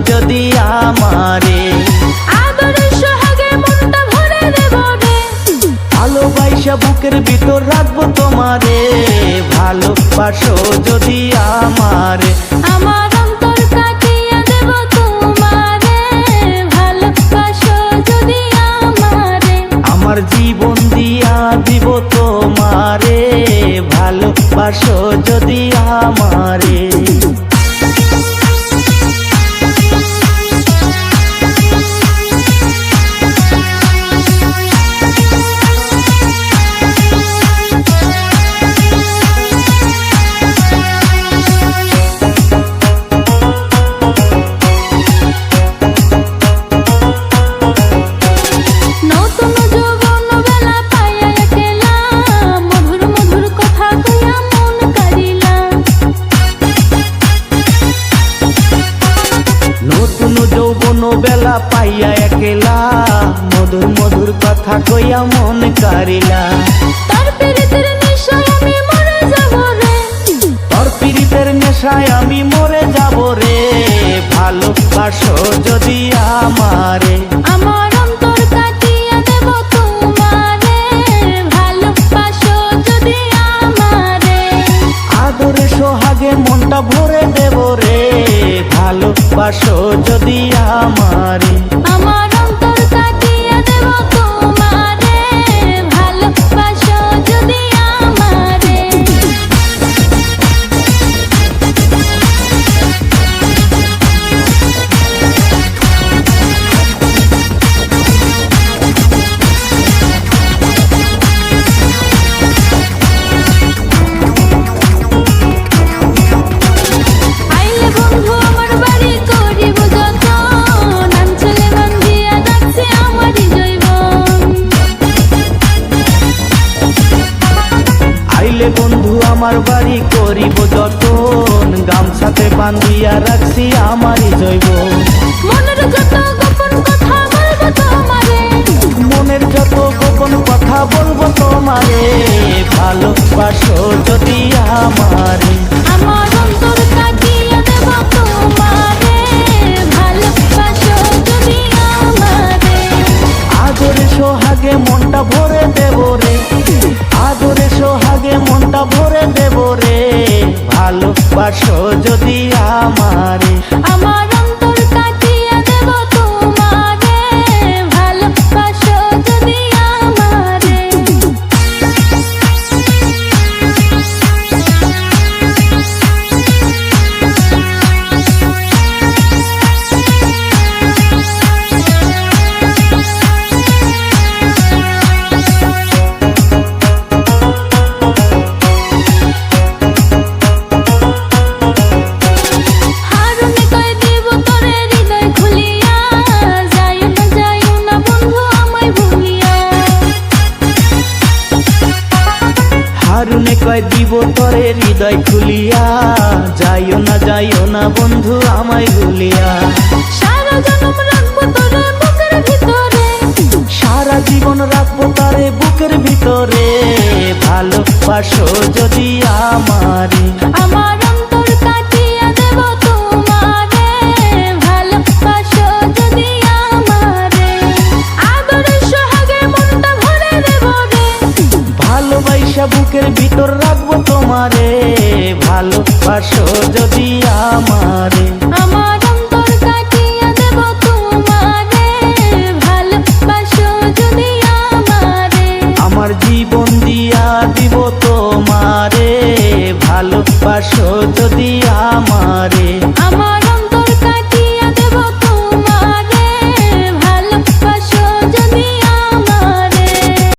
যদি আমারে, আদরে সোহাগে মনটা ভরে দেব রে, ভালোবাসা বুকের ভিতর রাখবো তোমারে, ভালোবাসো যদি আমারে, আমার অন্তর কাটিয়ে দেব তোমারে, ভালোবাসো যদি আমারে, আমার জীবন দিয়া দিব তোমারে, ভালোবাসো যদি আমারে। বেলা পাইয়া একলা মধুর মধুর কথা কইয়া মন কারিলা, তোর পীড়িতের নেশায় আমি মরে যাব রে, তোর পীড়িতের নেশায় আমি মরে যাব রে, ভালোবাসো যদি আমারে, আমার অন্তর কাটিয়ে দেব তোমারে, ভালোবাসো যদি আমারে, আদরে সোহাগে মনটা ভরে দেব রে, ভালোবাসো যদি আমারে, আমার অন্তর কাটিয়ে দেব তোমারে, ভালোবাসো যদি আমারে। আইলে বন্ধু আমার বাড়ি করিব যতন, আঞ্চলে বান্ধিয়া রাখছে আমারই জৈবন, আইলে বন্ধু আমার বাড়ি করিব যতন, গামছাতে বান্ধিয়া রাখছি আমারই জৈবন, মনের যত গোপন কথা বলবো তোমারে, মনের যত গোপন কথা বলবো তোমারে, ভালোবাসো যদি আমারে, আমার অন্তর কাটিয়ে দেব তোমারে, ভালোবাসো যদি আমারে, আদরে সোহাগে মনটা ভরে দেব রে, আদরে সোহাগে মনটা ভরে দেব রে, ভালোবাসো যদি আমারে, আমার অন্তর কাটিয়ে দেব তোমারে, ভালোবাসো যদি আমারে। হারুনে কয় দিব তোরে হৃদয় খুলিয়া, যাইও না বন্ধু আমায় ভুলিয়া, হারুনে কয় দিব তোরে হৃদয় খুলিয়া, যাইও না বন্ধু আমায় ভুলিয়া, সারা জনম রাখবো তোরে বুকের ভিতরে, সারা জীবন রাখবো তারে বুকের ভিতরে, ভালোবাসো যদি আমারে, আমার অন্তর কাটিয়ে দেব তোমারে, ভালোবাসো যদি আমারে, আদরে সোহাগে মনটা ভরে দেব রে, ভালোবাসা বুকের ভিতর রাখবো তোমারে, ভালোবাসো যদি আমারে।